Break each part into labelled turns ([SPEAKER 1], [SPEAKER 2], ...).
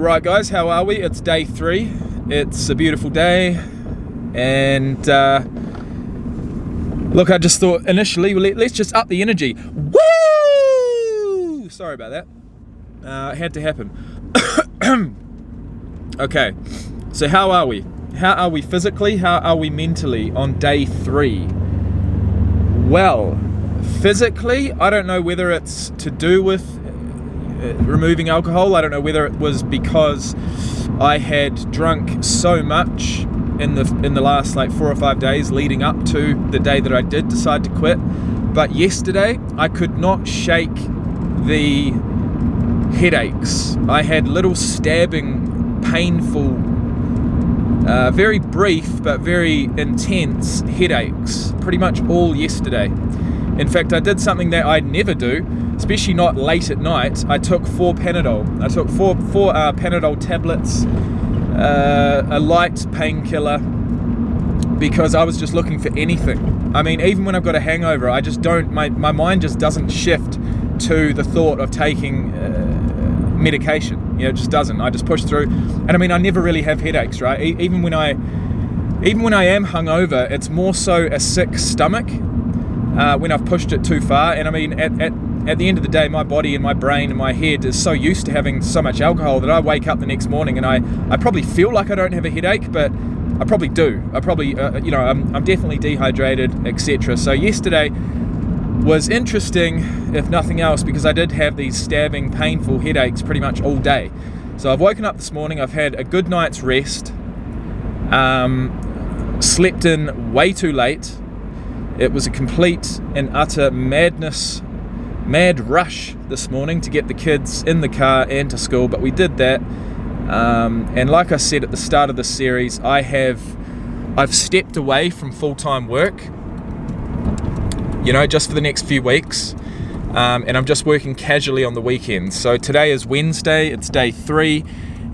[SPEAKER 1] Alright guys, how are we? It's day 3. It's a beautiful day, and look, I just thought initially, let's just up the energy. Woo! Sorry about that. It had to happen. Okay, so how are we? How are we physically? How are we mentally on day 3? Well, physically, I don't know whether it's to do with removing alcohol. I don't know whether it was because I had drunk so much in the last like 4 or 5 days leading up to the day that I did decide to quit. But yesterday, I could not shake the headaches. I had little stabbing, painful, very brief but very intense headaches pretty much all yesterday. In fact, I did something that I'd never do, especially not late at night. I took 4 Panadol. I took four Panadol tablets, a light painkiller, because I was just looking for anything. I mean, even when I've got a hangover, I just don't, my mind just doesn't shift to the thought of taking medication. You know, it just doesn't. I just push through. And I mean, I never really have headaches, right? Even when I am hungover, it's more so a sick stomach when I've pushed it too far. And I mean, at the end of the day, my body and my brain and my head is so used to having so much alcohol that I wake up the next morning and I probably feel like I don't have a headache, but I probably do. I probably, I'm definitely dehydrated, etc. So yesterday was interesting, if nothing else, because I did have these stabbing, painful headaches pretty much all day. So I've woken up this morning, I've had a good night's rest, slept in way too late. It was a complete and utter mad rush this morning to get the kids in the car and to school, but we did that. And like I said at the start of this series, I've stepped away from full-time work, you know, just for the next few weeks, and I'm just working casually on the weekends. So today is Wednesday, it's day 3,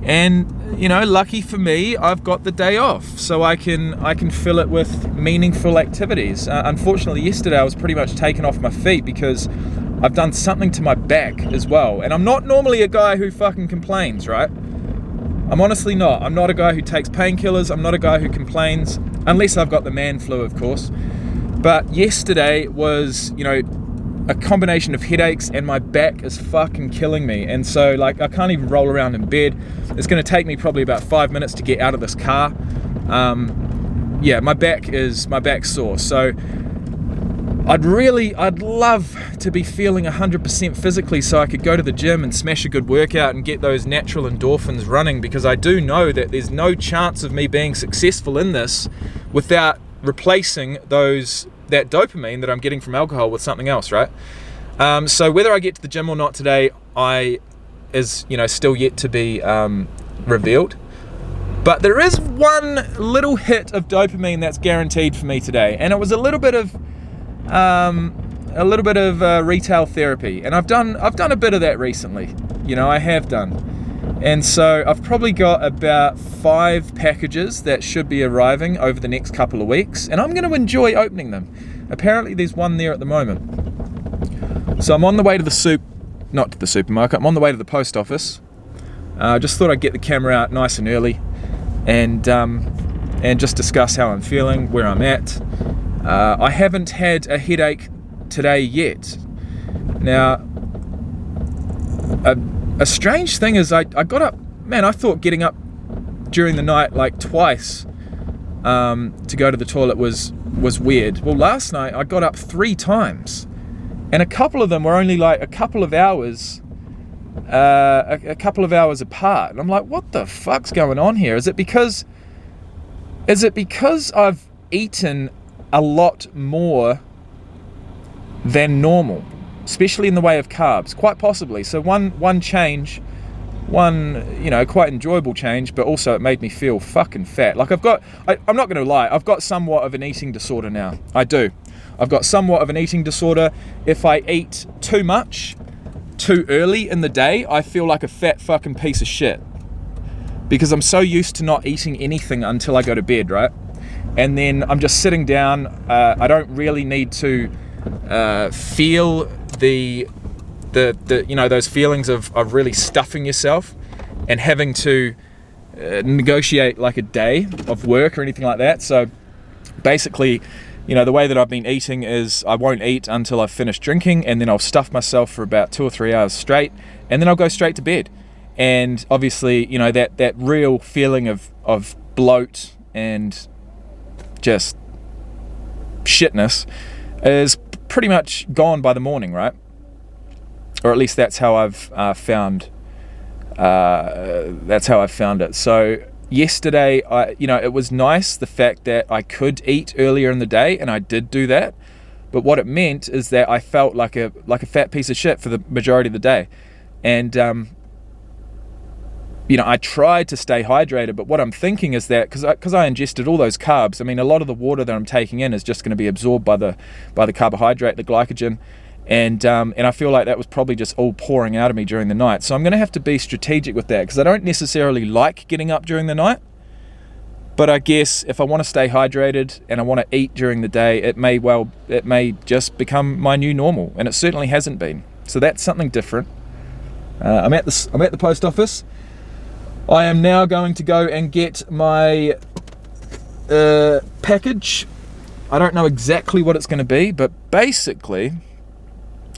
[SPEAKER 1] and you know, lucky for me, I've got the day off, so I can fill it with meaningful activities. Unfortunately, yesterday I was pretty much taken off my feet because I've done something to my back as well, and I'm not normally a guy who fucking complains, right? I'm honestly not. I'm not a guy who takes painkillers. I'm not a guy who complains, unless I've got the man flu, of course. But yesterday was, you know, a combination of headaches, and my back is fucking killing me. And so, like, I can't even roll around in bed. It's going to take me probably about 5 minutes to get out of this car. Yeah, my back's sore. So I'd love to be feeling 100% physically so I could go to the gym and smash a good workout and get those natural endorphins running, because I do know that there's no chance of me being successful in this without replacing that dopamine that I'm getting from alcohol with something else, right? So whether I get to the gym or not today is still yet to be revealed. But there is one little hit of dopamine that's guaranteed for me today, and it was a little bit of retail therapy, and I've done a bit of that recently. You know, I have done. And so I've probably got about 5 packages that should be arriving over the next couple of weeks, and I'm going to enjoy opening them. Apparently there's one there at the moment. So I'm on the way to not to the supermarket, I'm on the way to the post office. Just thought I'd get the camera out nice and early and just discuss how I'm feeling, where I'm at. I haven't had a headache today yet. Now, a strange thing is I got up, man, I thought getting up during the night like twice to go to the toilet was weird. Well, last night I got up 3 times, and a couple of them were only like a couple of hours apart. And I'm like, what the fuck's going on here? Is it because I've eaten a lot more than normal, especially in the way of carbs? Quite possibly. So one change, quite enjoyable change, but also it made me feel fucking fat. Like I'm not going to lie, I've got somewhat of an eating disorder now. I do. I've got somewhat of an eating disorder. If I eat too much, too early in the day, I feel like a fat fucking piece of shit. Because I'm so used to not eating anything until I go to bed, right? And then I'm just sitting down. I don't really need to feel the those feelings of really stuffing yourself. and having to negotiate like a day of work or anything like that. So basically, the way that I've been eating is I won't eat until I've finished drinking, and then I'll stuff myself for about 2 or 3 hours straight, and then I'll go straight to bed. And obviously, that real feeling of bloat and just shitness is pretty much gone by the morning, right? Or at least that's how I've found. That's how I've found it. So yesterday, it was nice the fact that I could eat earlier in the day, and I did do that. But what it meant is that I felt like a fat piece of shit for the majority of the day, and I tried to stay hydrated. But what I'm thinking is that because I ingested all those carbs, a lot of the water that I'm taking in is just going to be absorbed by the carbohydrate, the glycogen. And I feel like that was probably just all pouring out of me during the night. So I'm going to have to be strategic with that, because I don't necessarily like getting up during the night. But I guess if I want to stay hydrated and I want to eat during the day, it may just become my new normal, and it certainly hasn't been. So that's something different. I'm at the post office. I am now going to go and get my package. I don't know exactly what it's going to be, but basically,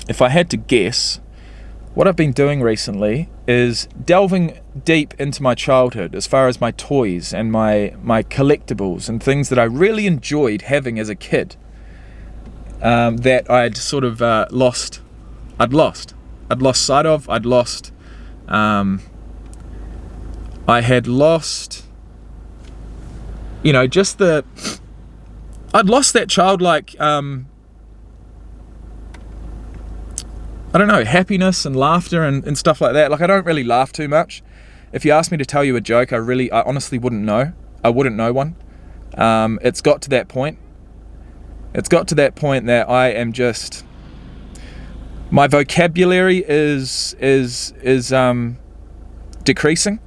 [SPEAKER 1] if I had to guess, what I've been doing recently is delving deep into my childhood as far as my toys and my collectibles and things that I really enjoyed having as a kid, that I'd sort of lost sight of. I had lost, I'd lost that childlike, happiness and laughter and stuff like that. Like, I don't really laugh too much. If you asked me to tell you a joke, I honestly wouldn't know. I wouldn't know one. It's got to that point. That I am just, my vocabulary is decreasing,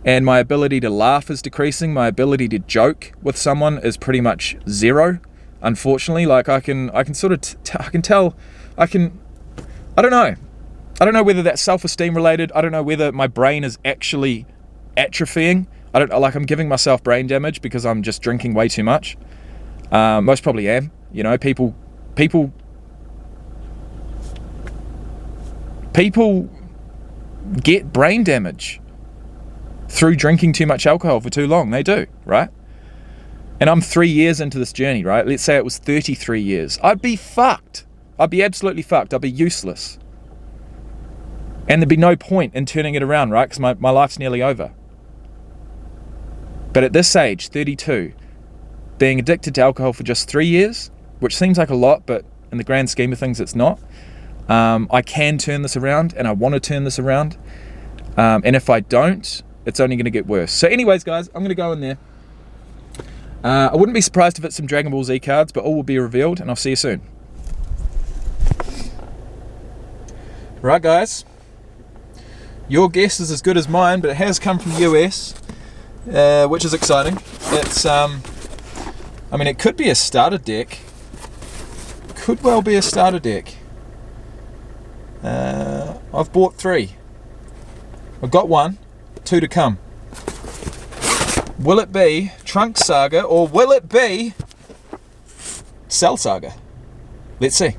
[SPEAKER 1] and my ability to laugh is decreasing. My ability to joke with someone is pretty much zero, unfortunately. Like, I can sort of I don't know whether that's self-esteem related. I don't know whether my brain is actually atrophying. I'm giving myself brain damage because I'm just drinking way too much. Most probably am. People get brain damage through drinking too much alcohol for too long. They do, right? And I'm 3 years into this journey, right? Let's say it was 33 years. I'd be fucked. I'd be absolutely fucked. I'd be useless. And there'd be no point in turning it around, right? Because my life's nearly over. But at this age, 32, being addicted to alcohol for just 3 years, which seems like a lot, but in the grand scheme of things, it's not. I can turn this around, and I want to turn this around. And if I don't, it's only going to get worse. So anyways, guys, I'm going to go in there. I wouldn't be surprised if it's some Dragon Ball Z cards, but all will be revealed, and I'll see you soon. Right, guys. Your guess is as good as mine, but it has come from the US, which is exciting. It's, it could be a starter deck. Could well be a starter deck. I've bought 3. I've got 1, 2 to come. Will it be Trunk Saga, or will it be Cell Saga? Let's see.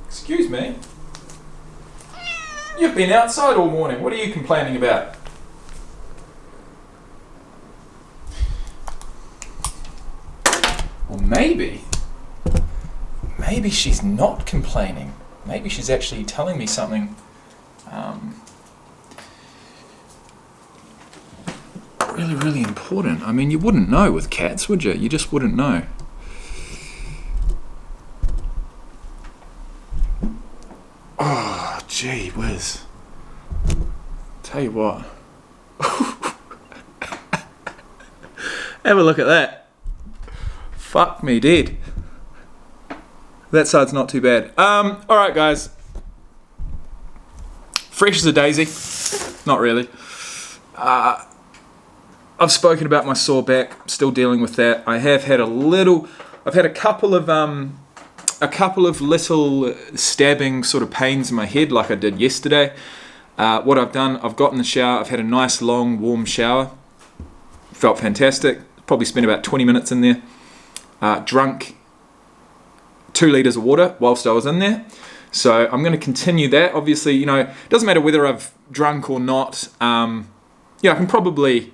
[SPEAKER 1] Excuse me. You've been outside all morning. What are you complaining about? Or maybe she's not complaining. Maybe she's actually telling me something really, really important. You wouldn't know with cats, would you? You just wouldn't know. Oh, gee whiz. Tell you what. Have a look at that. Fuck me dead. That side's not too bad. Alright, guys. Fresh as a daisy. Not really. I've spoken about my sore back. Still dealing with that. I've had a couple of little stabbing sort of pains in my head, like I did yesterday. What I've done, I've got in the shower, I've had a nice long warm shower, felt fantastic, probably spent about 20 minutes in there, drunk 2 litres of water whilst I was in there. So I'm going to continue that. Obviously, it doesn't matter whether I've drunk or not. I can probably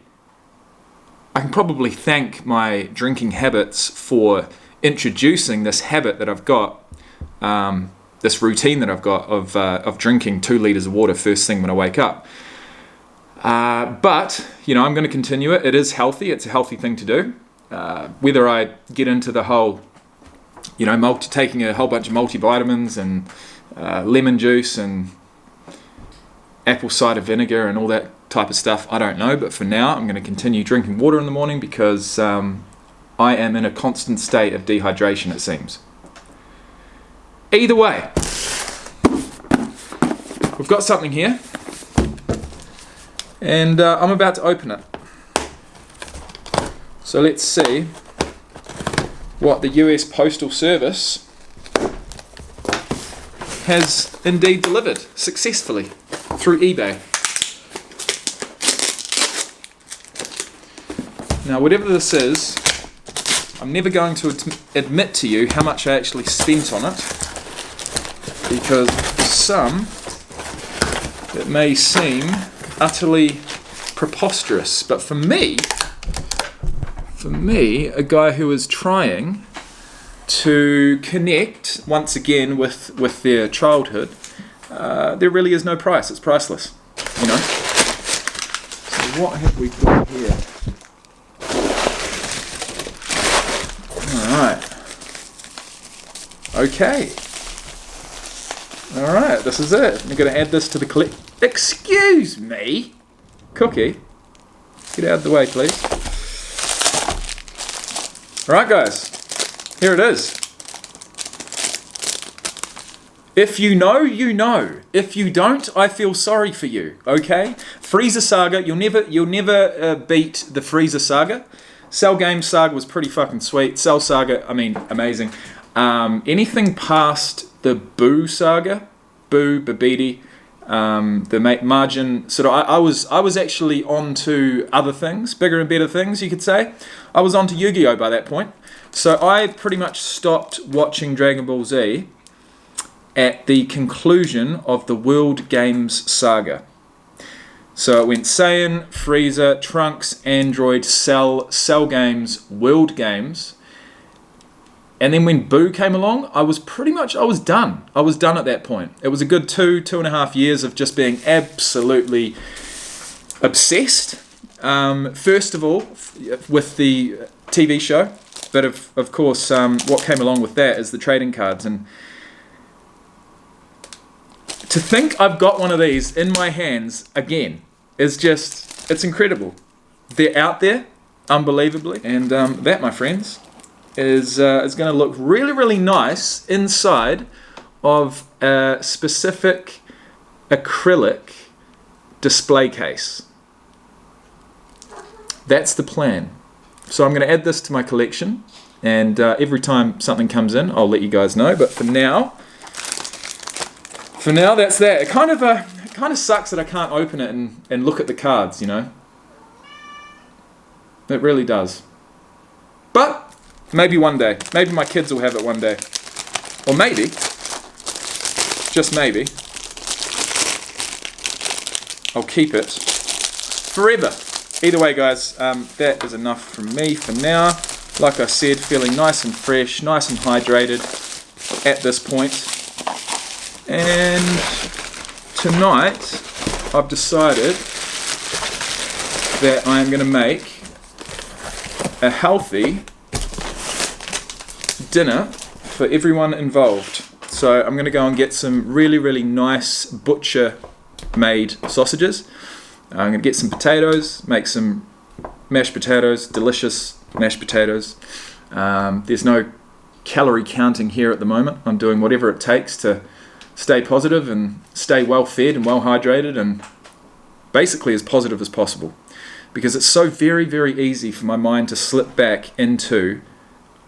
[SPEAKER 1] thank my drinking habits for introducing this habit that I've got, this routine that I've got of drinking 2 litres of water first thing when I wake up. But I'm going to continue it. It is healthy. It's a healthy thing to do. Whether I get into the whole, taking a whole bunch of multivitamins and lemon juice and apple cider vinegar and all that type of stuff, I don't know. But for now, I'm going to continue drinking water in the morning because I am in a constant state of dehydration, it seems. Either way, we've got something here, and I'm about to open it. So let's see what the US Postal Service has indeed delivered successfully through eBay. Now, whatever this is, I'm never going to admit to you how much I actually spent on it, because for some, it may seem utterly preposterous. But for me, a guy who is trying to connect once again with their childhood, there really is no price. It's priceless, So what have we got here? Alright. Okay. Alright, this is it. I'm going to add this to the collect. Excuse me! Cookie. Get out of the way, please. Alright, guys. Here it is. If you know, you know. If you don't, I feel sorry for you. Okay? Freezer Saga. You'll never beat the Freezer Saga. Cell Game Saga was pretty fucking sweet. Cell Saga, amazing. Anything past the Boo Saga, Boo, Babidi, the margin sort of. I was actually on to other things, bigger and better things, you could say. I was on to Yu-Gi-Oh by that point. So I pretty much stopped watching Dragon Ball Z at the conclusion of the World Games Saga. So it went Saiyan, Frieza, Trunks, Android, Cell Games, World Games. And then when Boo came along, I was done. I was done at that point. It was a good 2.5 years of just being absolutely obsessed. First of all, with the TV show. But of course, what came along with that is the trading cards. And to think I've got one of these in my hands again is just, it's incredible. They're out there, unbelievably. And that, my friends, is going to look really, really nice inside of a specific acrylic display case. That's the plan. So I'm going to add this to my collection, and every time something comes in, I'll let you guys know. But for now, that's that. It kind of sucks that I can't open it and look at the cards, It really does. But maybe one day. Maybe my kids will have it one day. Or maybe, just maybe, I'll keep it forever. Either way, guys, that is enough from me for now. Like I said, feeling nice and fresh, nice and hydrated at this point. And tonight, I've decided that I'm going to make a healthy dinner for everyone involved. So I'm going to go and get some really, really nice butcher-made sausages. I'm going to get some potatoes, make some mashed potatoes, delicious mashed potatoes. There's no calorie counting here at the moment. I'm doing whatever it takes to stay positive and stay well fed and well hydrated and basically as positive as possible. Because it's so very, very easy for my mind to slip back into,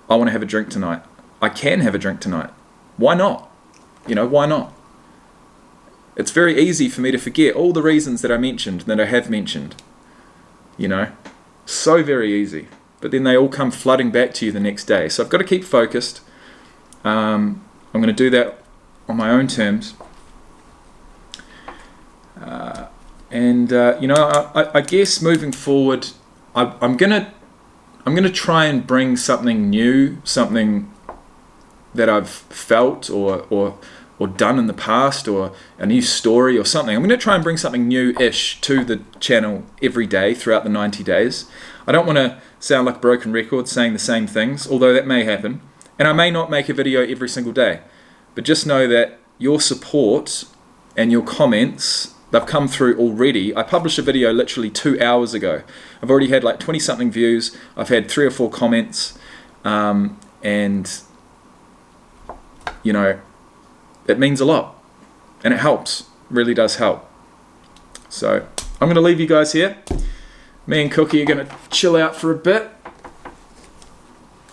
[SPEAKER 1] I want to have a drink tonight. I can have a drink tonight. Why not? Why not? It's very easy for me to forget all the reasons that I mentioned, that I have mentioned. You know, so very easy. But then they all come flooding back to you the next day. So I've got to keep focused. I'm going to do that on my own terms. You know, I guess moving forward, I'm gonna try and bring something new, something that I've felt or done in the past, or a new story or something. I'm going to try and bring something new-ish to the channel every day throughout the 90 days. I don't want to sound like a broken record saying the same things, although that may happen. And I may not make a video every single day. But just know that your support and your comments, they've come through already. I published a video literally 2 hours ago. I've already had like 20 something views. I've had 3 or 4 comments. And, you know, it means a lot. And it helps. It really does help. So I'm going to leave you guys here. Me and Cookie are going to chill out for a bit.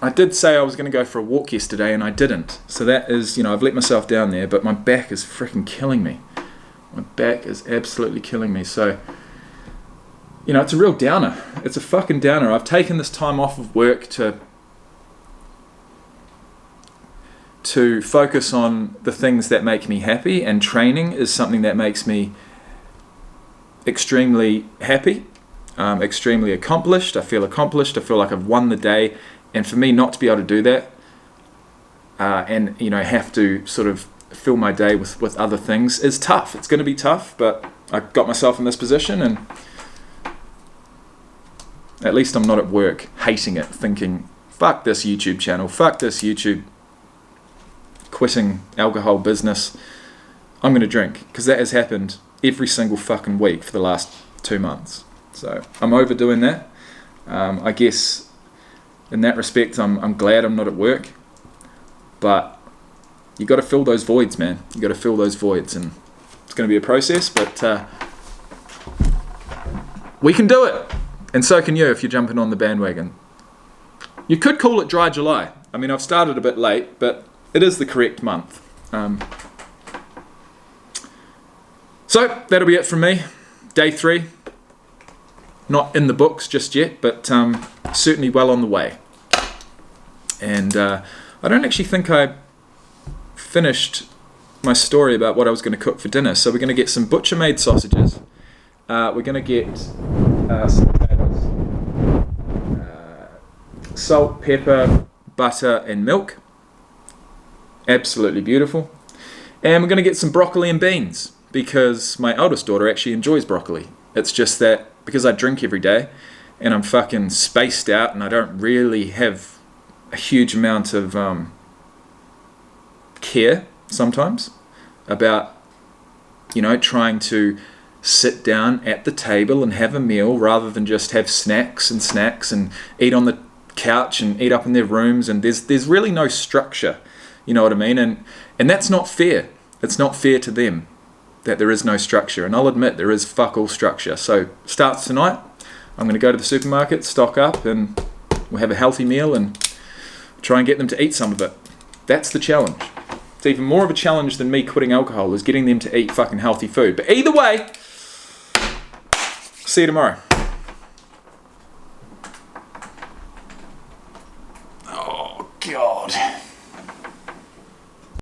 [SPEAKER 1] I did say I was going to go for a walk yesterday and I didn't. So that is, you know, I've let myself down there, but my back is freaking killing me. My back is absolutely killing me. So, you know, it's a real downer. It's a fucking downer. I've taken this time off of work to focus on the things that make me happy, and training is something that makes me extremely happy, extremely accomplished. I feel accomplished. I feel like I've won the day. And for me not to be able to do that, and, you know, have to sort of fill my day with other things is tough. It's going to be tough, but I got myself in this position, and at least I'm not at work hating it, thinking, fuck this YouTube channel, fuck this YouTube, quitting alcohol business. I'm going to drink, because that has happened every single fucking week for the last 2 months. So I'm overdoing that. I guess in that respect, I'm glad I'm not at work, but you got to fill those voids, man. You got to fill those voids, and it's going to be a process, but we can do it, and so can you if you're jumping on the bandwagon. You could call it Dry July. I mean, I've started a bit late, but it is the correct month. So that'll be it from me. Day 3. Not in the books just yet, but certainly well on the way. And I don't actually think I finished my story about what I was going to cook for dinner. So we're going to get some butcher-made sausages. We're going to get some potatoes, salt, pepper, butter, and milk. Absolutely beautiful. And we're going to get some broccoli and beans, because my eldest daughter actually enjoys broccoli. It's just that because I drink every day and I'm fucking spaced out and I don't really have a huge amount of care sometimes about, you know, trying to sit down at the table and have a meal rather than just have snacks and eat on the couch and eat up in their rooms, and there's really no structure, you know what I mean? And that's not fair. It's not fair to them that there is no structure, and I'll admit there is fuck all structure. So starts tonight. I'm going to go to the supermarket, stock up, and we'll have a healthy meal and try and get them to eat some of it. That's the challenge. It's even more of a challenge than me quitting alcohol, is getting them to eat fucking healthy food. But either way, see you tomorrow.